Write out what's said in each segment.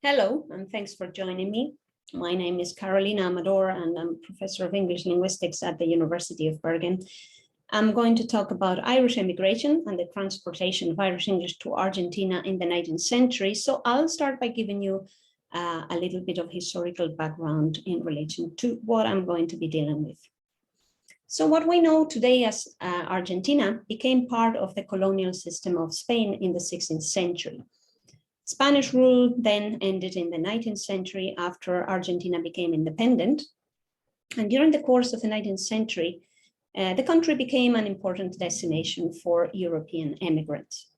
Hello, and thanks for joining me. My name is Carolina Amador, and I'm Professor of English Linguistics at the University of Bergen. I'm going to talk about Irish immigration and the transportation of Irish English to Argentina in the 19th century. So I'll start by giving you a little bit of historical background in relation to what I'm going to be dealing with. So what we know today as Argentina became part of the colonial system of Spain in the 16th century. Spanish rule then ended in the 19th century after Argentina became independent. And during the course of the 19th century, the country became an important destination for European immigrants.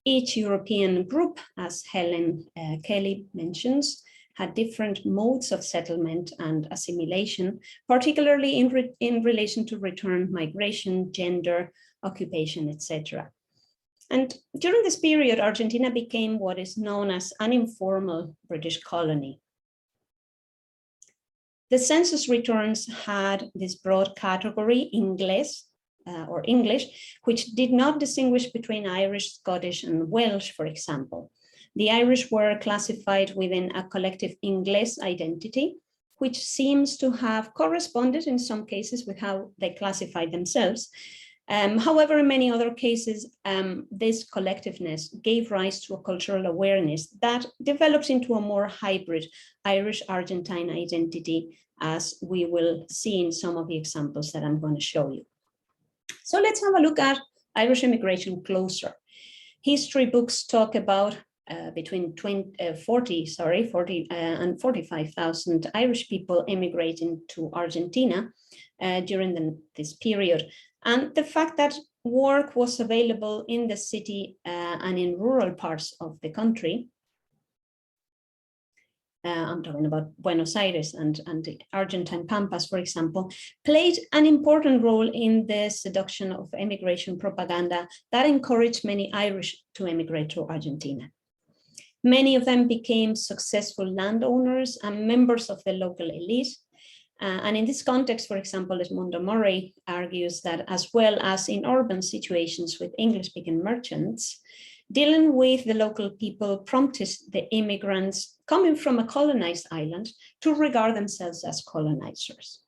Each European group, as Helen Kelly mentions, had different modes of settlement and assimilation, particularly in relation to return migration, gender, occupation, etc. And during this period, Argentina became what is known as an informal British colony. The census returns had this broad category, English, which did not distinguish between Irish, Scottish, and Welsh, for example. The Irish were classified within a collective English identity, which seems to have corresponded in some cases with how they classified themselves. However, in many other cases, this collectiveness gave rise to a cultural awareness that develops into a more hybrid Irish-Argentine identity, as we will see in some of the examples that I'm going to show you. So let's have a look at Irish immigration closer. History books talk about between 40 and 45,000 Irish people immigrating to Argentina during this period. And the fact that work was available in the city and in rural parts of the country, I'm talking about Buenos Aires and the Argentine Pampas, for example, played an important role in the seduction of immigration propaganda that encouraged many Irish to immigrate to Argentina. Many of them became successful landowners and members of the local elite. And in this context, for example, Edmundo Murray argues that as well as in urban situations with English-speaking merchants, dealing with the local people prompted the immigrants coming from a colonized island to regard themselves as colonizers.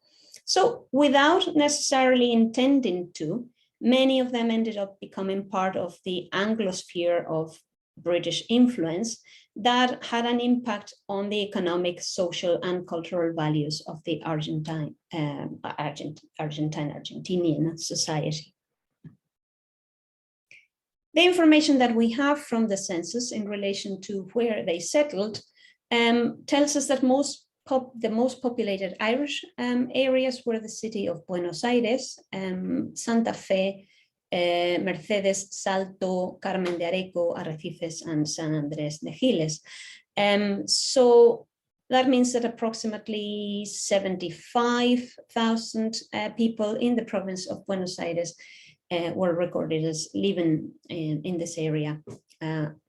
So without necessarily intending to, many of them ended up becoming part of the Anglosphere of British influence that had an impact on the economic, social, and cultural values of the Argentinian society. The information that we have from the census in relation to where they settled tells us that the most populated Irish areas were the city of Buenos Aires, Santa Fe, Mercedes, Salto, Carmen de Areco, Arrecifes, and San Andrés de Giles. So that means that approximately 75,000 people in the province of Buenos Aires were recorded as living in this area,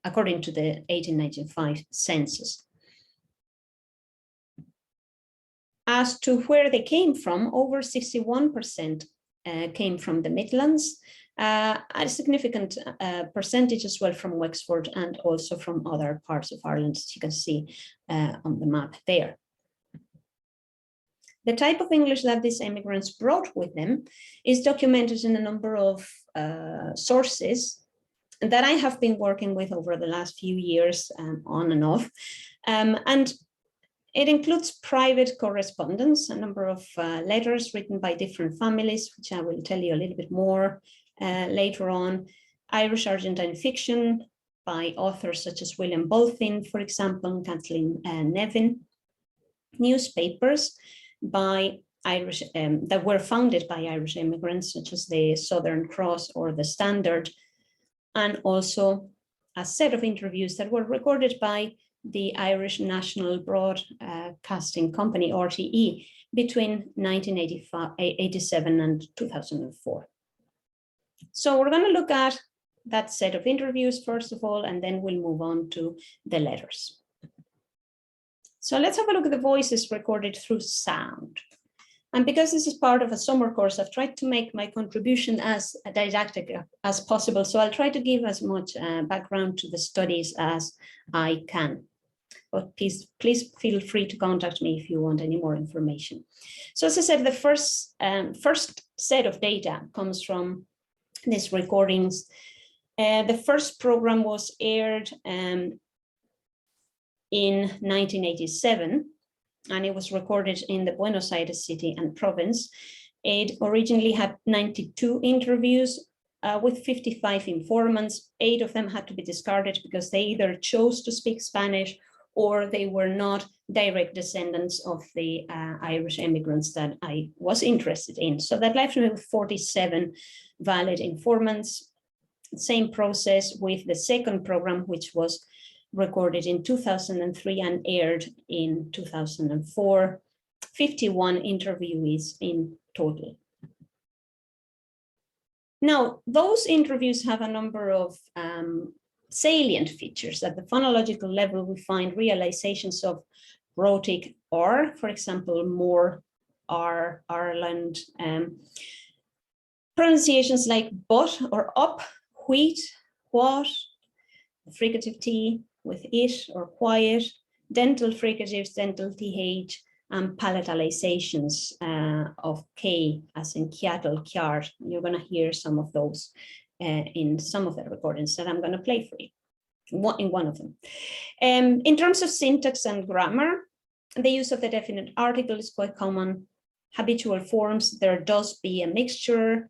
according to the 1895 census. As to where they came from, over 61% came from the Midlands, a significant percentage as well from Wexford and also from other parts of Ireland, as you can see on the map there. The type of English that these immigrants brought with them is documented in a number of sources that I have been working with over the last few years on and off. And it includes private correspondence, a number of letters written by different families, which I will tell you a little bit more later on, Irish Argentine fiction by authors such as William Bolthin, for example, and Kathleen Nevin, newspapers by Irish that were founded by Irish immigrants, such as the Southern Cross or the Standard, and also a set of interviews that were recorded by the Irish National Broadcasting Company, RTE, between 1987 and 2004. So we're going to look at that set of interviews first of all, and then we'll move on to the letters. So let's have a look at the voices recorded through sound. And because this is part of a summer course, I've tried to make my contribution as didactic as possible. So I'll try to give as much background to the studies as I can. But please feel free to contact me if you want any more information. So as I said, the first set of data comes from these recordings. The first program was aired in 1987, and it was recorded in the Buenos Aires city and province. It originally had 92 interviews with 55 informants. 8 of them had to be discarded because they either chose to speak Spanish or they were not direct descendants of the Irish immigrants that I was interested in. So that left me with 47 valid informants. Same process with the second program, which was recorded in 2003 and aired in 2004. 51 interviewees in total. Now, those interviews have a number of salient features. At the phonological level, we find realizations of rhotic R, for example, more, R, Ireland, pronunciations like but or up, wheat, what, fricative T with it or quiet, dental fricatives, dental TH, and palatalizations of K, as in cattle, kyar. You're going to hear some of those in some of the recordings that I'm going to play for you, in one of them. In terms of syntax and grammar, the use of the definite article is quite common. Habitual forms, there does be a mixture.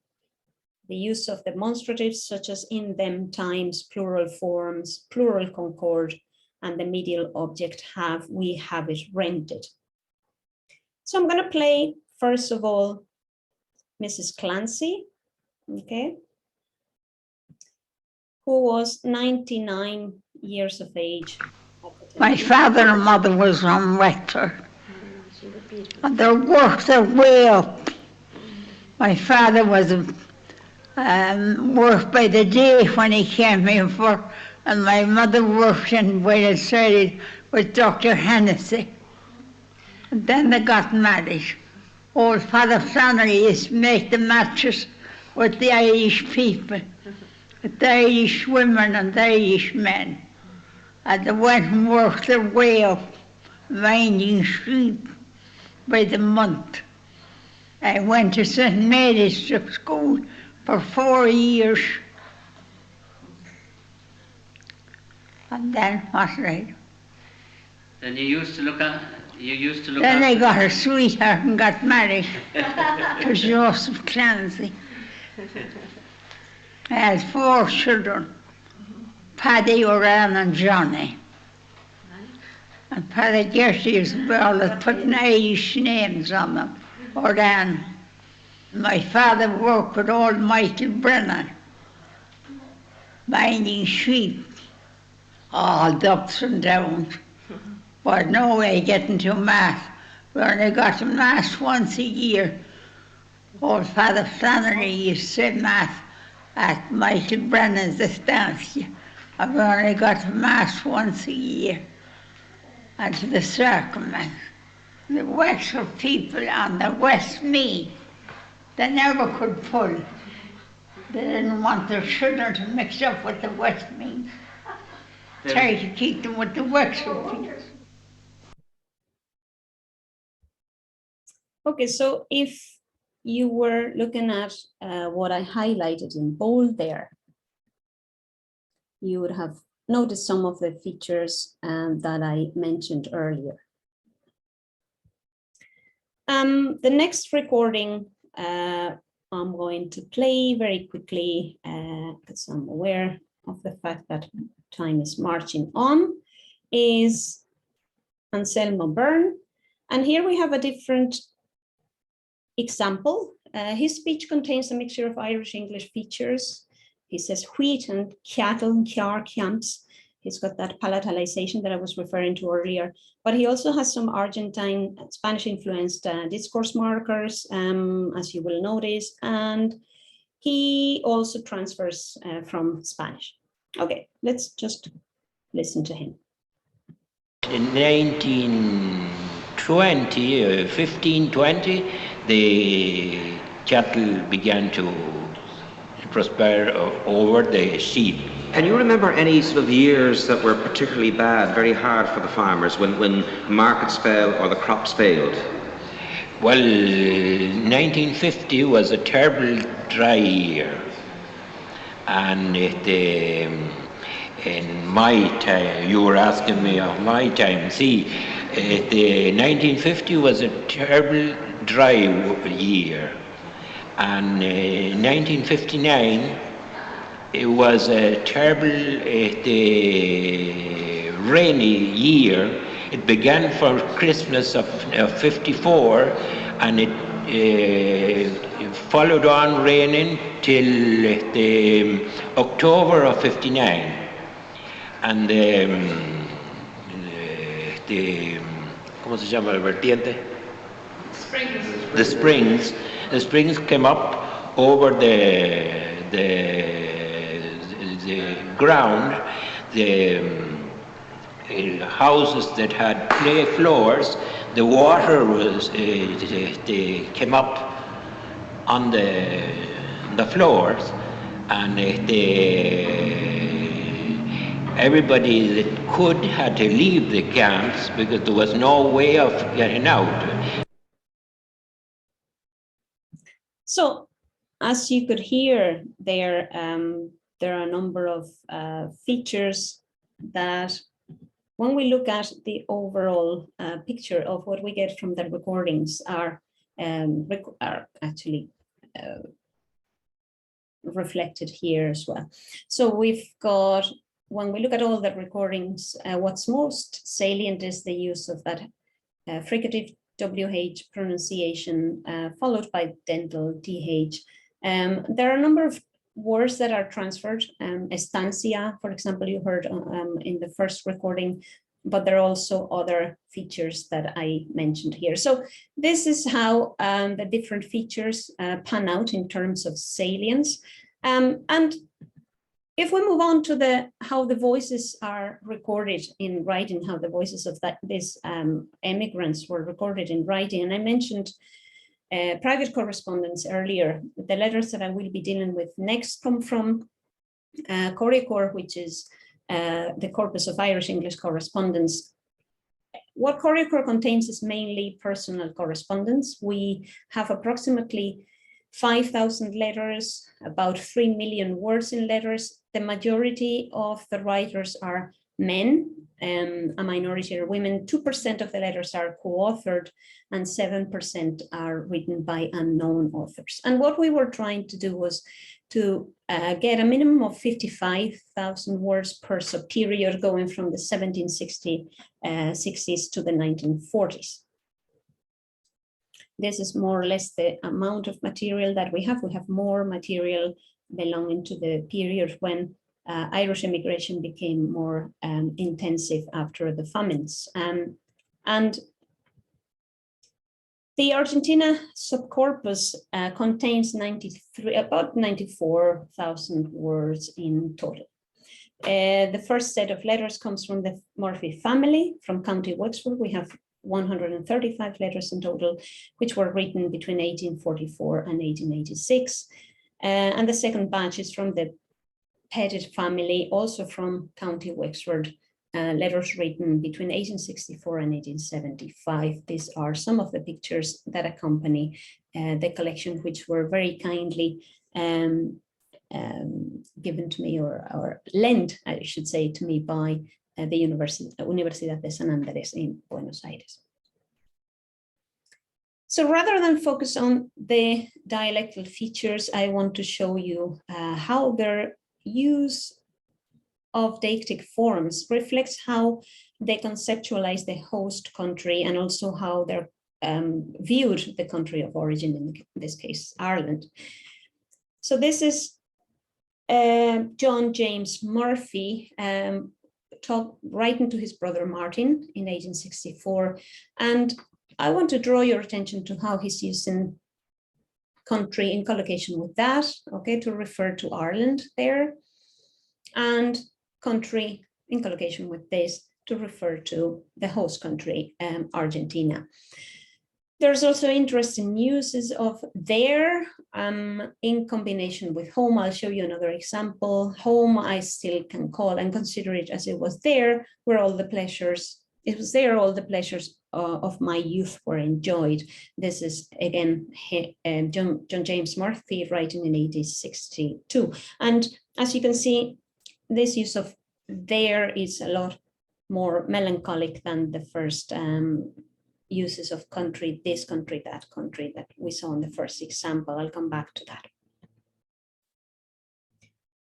The use of demonstratives, such as in them, times, plural forms, plural concord, and the medial object have, we have it rented. So I'm going to play, first of all, Mrs. Clancy, okay, who was 99 years of age. My father and mother was on Rector, and they worked their way up. My father was worked by the day when he came here for, and my mother worked in Buenos Aires with Dr. Hennessy. And then they got married. Old Father Flannery used to make the matches with the Irish people, with the Irish women and the Irish men. And they went and worked their way up, minding sheep by the month. I went to St. Mary's School for 4 years. And then what right? Then you used to look at. Then I got a sweetheart and got married to Joseph Clancy. I had 4 children, Paddy, Oran and Johnny. And Paddy Gertie was always putting Irish names on them, Oran. My father worked with old Michael Brennan, minding sheep, all ups and downs. But no way getting to Mass. We only got to Mass once a year. Old Father Flannery used to say Mass at Michael Brennan's estancia. And we only got to Mass once a year. And to the sacrament. The Wexford people on the West Meath, they never could pull. They didn't want their children to mix up with the West Meath. Try to keep them with the Wexford people. Okay, so if you were looking at what I highlighted in bold there, you would have noticed some of the features that I mentioned earlier. The next recording I'm going to play very quickly because I'm aware of the fact that time is marching on, is Anselmo Byrne. And here we have a different example. His speech contains a mixture of Irish English features. He says wheat and cattle and kyar camps. He's got that palatalization that I was referring to earlier, but he also has some Argentine Spanish influenced discourse markers, as you will notice, and he also transfers from Spanish. Okay, let's just listen to him. In 1520, the cattle began to prosper over the sheep. Can you remember any sort of years that were particularly bad, very hard for the farmers, when markets fell or the crops failed? Well, 1950 was a terrible dry year, and in my time, you were asking me of my time. See, 1950 was a terrible dry year, and 1959 it was a terrible rainy year. It began for Christmas of 54, and it followed on raining till October of 59. And ¿cómo se llama el vertiente? The springs came up over the ground. The houses that had clay floors, the water was came up on the floors, and everybody that could had to leave the camps because there was no way of getting out. So, as you could hear there are a number of features that, when we look at the overall picture of what we get from the recordings, are actually reflected here as well. So we've got, when we look at all the recordings, what's most salient is the use of that fricative WH pronunciation, followed by dental DH. There are a number of words that are transferred. Estancia, for example, you heard in the first recording, but there are also other features that I mentioned here. So this is how the different features pan out in terms of salience. And if we move on to how the voices are recorded in writing, how the voices of these immigrants were recorded in writing, and I mentioned private correspondence earlier. The letters that I will be dealing with next come from CorriCor, which is the corpus of Irish English correspondence. What CorriCor contains is mainly personal correspondence. We have approximately 5,000 letters, about 3 million words in letters. The majority of the writers are men, a minority are women. 2% of the letters are co-authored, and 7% are written by unknown authors. And what we were trying to do was to get a minimum of 55,000 words per period, going from the 1760s to the 1940s. This is more or less the amount of material that we have. We have more material belonging to the period when Irish immigration became more intensive after the famines. And the Argentina subcorpus contains about 94,000 words in total. The first set of letters comes from the Murphy family from County Wexford. We have 135 letters in total, which were written between 1844 and 1886. And the second batch is from the Pettit family, also from County Wexford, letters written between 1864 and 1875. These are some of the pictures that accompany the collection, which were very kindly given to me, or lent, I should say, to me by the Universidad de San Andrés in Buenos Aires. So rather than focus on the dialectal features, I want to show you how their use of deictic forms reflects how they conceptualize the host country, and also how they're viewed the country of origin, in this case, Ireland. So this is John James Murphy writing to his brother Martin in 1864. And I want to draw your attention to how he's using country in collocation with that, okay, to refer to Ireland there, and country in collocation with this to refer to the host country, Argentina. There's also interesting uses of there in combination with home. I'll show you another example. Home I still can call and consider it as it was there, where all the pleasures, it was there all the pleasures of my youth were enjoyed. This is again John James Murphy writing in 1862. And as you can see, this use of there is a lot more melancholic than the first uses of country, this country, that country that we saw in the first example. I'll come back to that.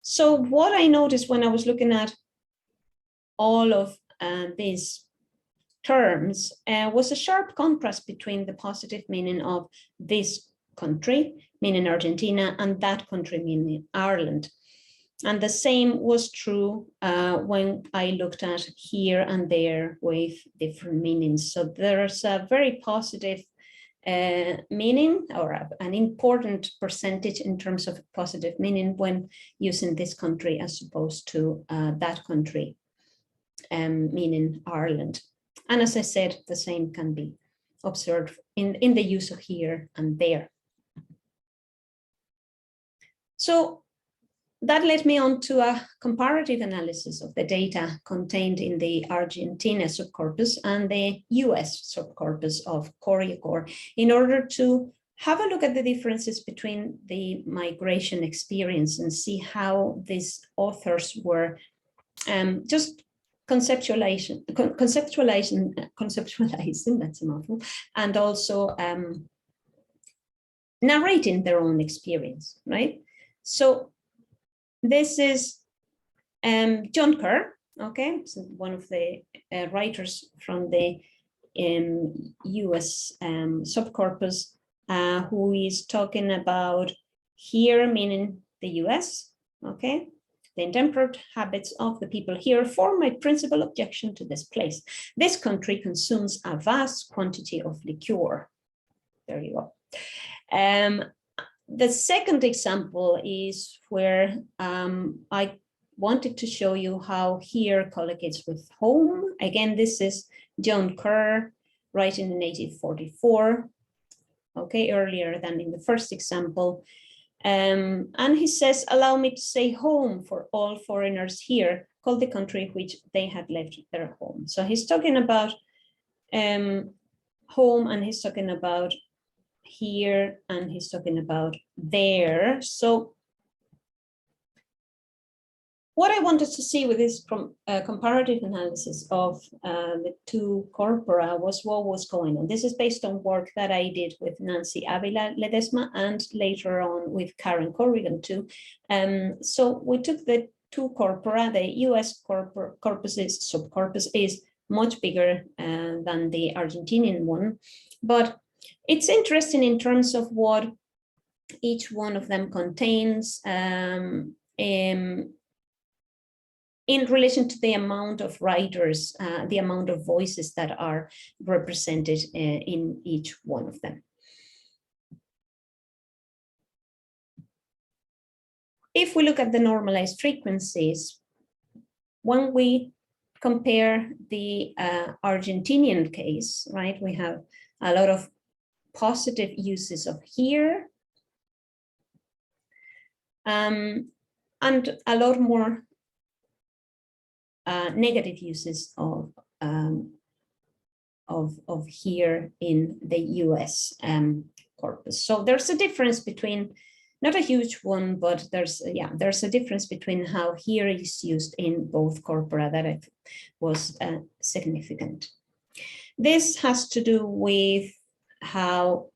So what I noticed when I was looking at all of these terms was a sharp contrast between the positive meaning of this country, meaning Argentina, and that country, meaning Ireland. And the same was true when I looked at here and there with different meanings. So there's a very positive meaning, or an important percentage in terms of positive meaning when using this country as opposed to that country, meaning Ireland. And as I said, the same can be observed in the use of here and there. So that led me on to a comparative analysis of the data contained in the Argentina subcorpus and the US subcorpus of Coriocore in order to have a look at the differences between the migration experience and see how these authors were just conceptualizing, that's a mouthful, and also narrating their own experience, right? So this is John Kerr, okay, so one of the writers from the US subcorpus, who is talking about here, meaning the US, okay? The intemperate habits of the people here form my principal objection to this place. This country consumes a vast quantity of liqueur. There you go. The second example is where I wanted to show you how here collocates with home. Again, this is John Kerr writing in 1844, okay, earlier than in the first example. And he says, allow me to say home for all foreigners here, called the country which they had left their home. So he's talking about home, and he's talking about here, and he's talking about there. So what I wanted to see with this comparative analysis of the two corpora was what was going on. This is based on work that I did with Nancy Avila Ledesma and later on with Karen Corrigan too. So we took the two corpora. The US subcorpus is much bigger than the Argentinian one, but it's interesting in terms of what each one of them contains in relation to the amount of writers, the amount of voices that are represented in each one of them. If we look at the normalized frequencies, when we compare the Argentinian case, right, we have a lot of positive uses of here, and a lot more negative uses of here in the US corpus. So there's a difference between, not a huge one, but there's a difference between how here is used in both corpora that it was significant. This has to do with how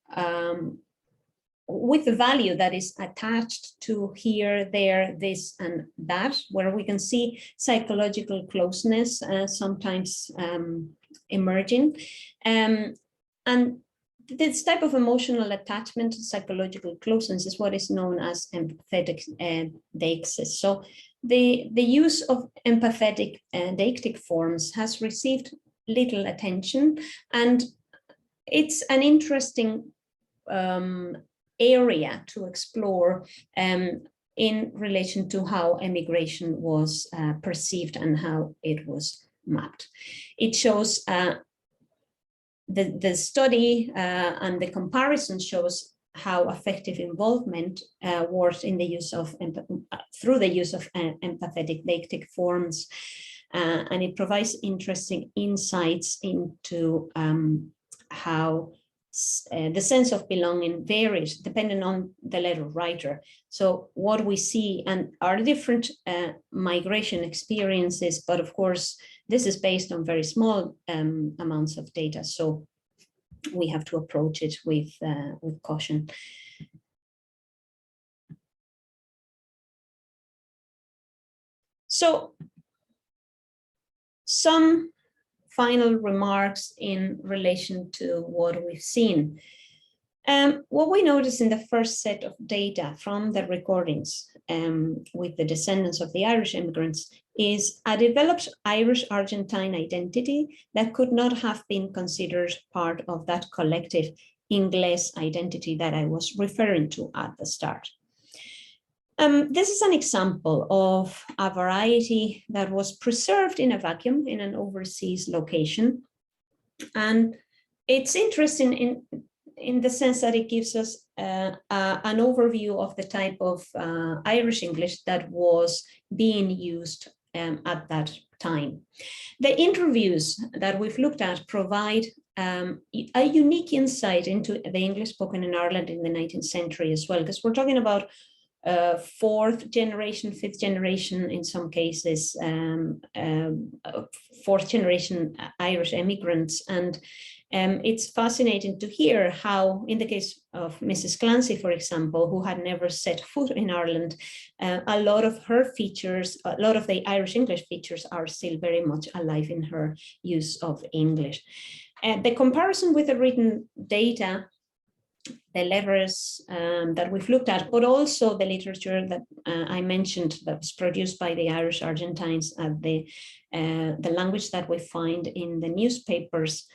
with the value that is attached to here, there, this, and that, where we can see psychological closeness sometimes emerging. And this type of emotional attachment to psychological closeness is what is known as empathetic deixis. So the use of empathetic deictic forms has received little attention, and it's an interesting area to explore in relation to how emigration was perceived and how it was mapped. It shows the study and the comparison shows how effective involvement was in the use of through the use of empathetic deictic forms, and it provides interesting insights into how the sense of belonging varies depending on the letter writer. So what we see and are different migration experiences, but of course this is based on very small amounts of data, so we have to approach it with caution. So some final remarks in relation to what we've seen. What we noticed in the first set of data from the recordings with the descendants of the Irish immigrants is a developed Irish-Argentine identity that could not have been considered part of that collective Ingles identity that I was referring to at the start. This is an example of a variety that was preserved in a vacuum in an overseas location. And it's interesting in the sense that it gives us an overview of the type of Irish English that was being used at that time. The interviews that we've looked at provide a unique insight into the English spoken in Ireland in the 19th century as well, because we're talking about fourth generation, fifth generation, in some cases, fourth generation Irish immigrants. And it's fascinating to hear how, in the case of Mrs. Clancy, for example, who had never set foot in Ireland, a lot of her features, a lot of the Irish English features are still very much alive in her use of English. The comparison with the written data, the letters that we've looked at, but also the literature that I mentioned that was produced by the Irish Argentines, the language that we find in the newspapers,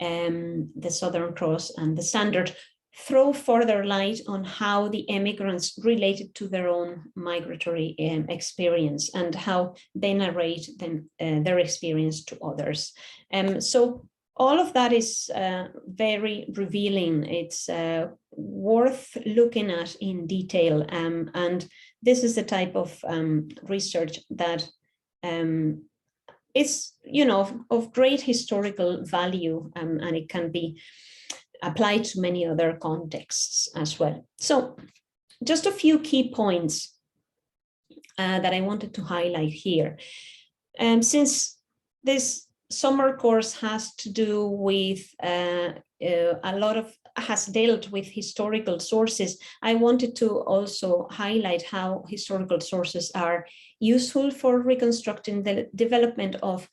the Southern Cross and the Standard, throw further light on how the immigrants related to their own migratory experience and how they narrate their experience to others. So all of that is very revealing. It's worth looking at in detail. And this is the type of research that is, of great historical value, and it can be applied to many other contexts as well. So just a few key points that I wanted to highlight here. Since this summer course has to do with has dealt with historical sources, I wanted to also highlight how historical sources are useful for reconstructing the development of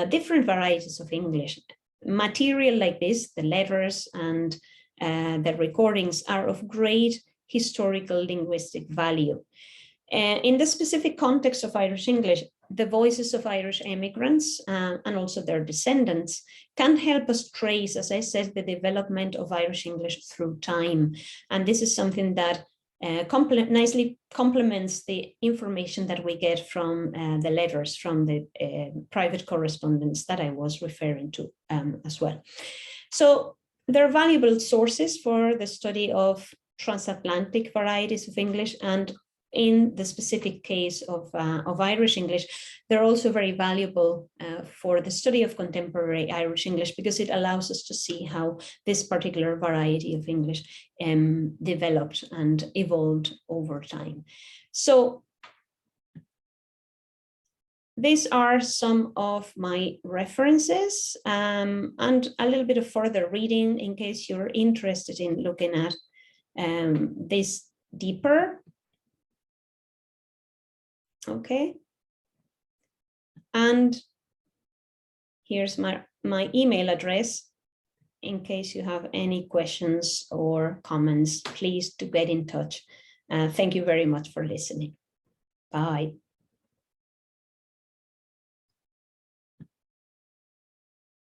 different varieties of English. Material like this, the letters and the recordings, are of great historical linguistic value. In the specific context of Irish English, the voices of Irish immigrants and also their descendants can help us trace, as I said, the development of Irish English through time. And this is something that nicely complements the information that we get from the letters, from the private correspondence that I was referring to as well. So they're valuable sources for the study of transatlantic varieties of English, and in the specific case of Irish English, they're also very valuable for the study of contemporary Irish English, because it allows us to see how this particular variety of English developed and evolved over time. So these are some of my references and a little bit of further reading in case you're interested in looking at this deeper. Okay, and here's my email address in case you have any questions or comments. Please do get in touch. Thank you very much for listening. Bye.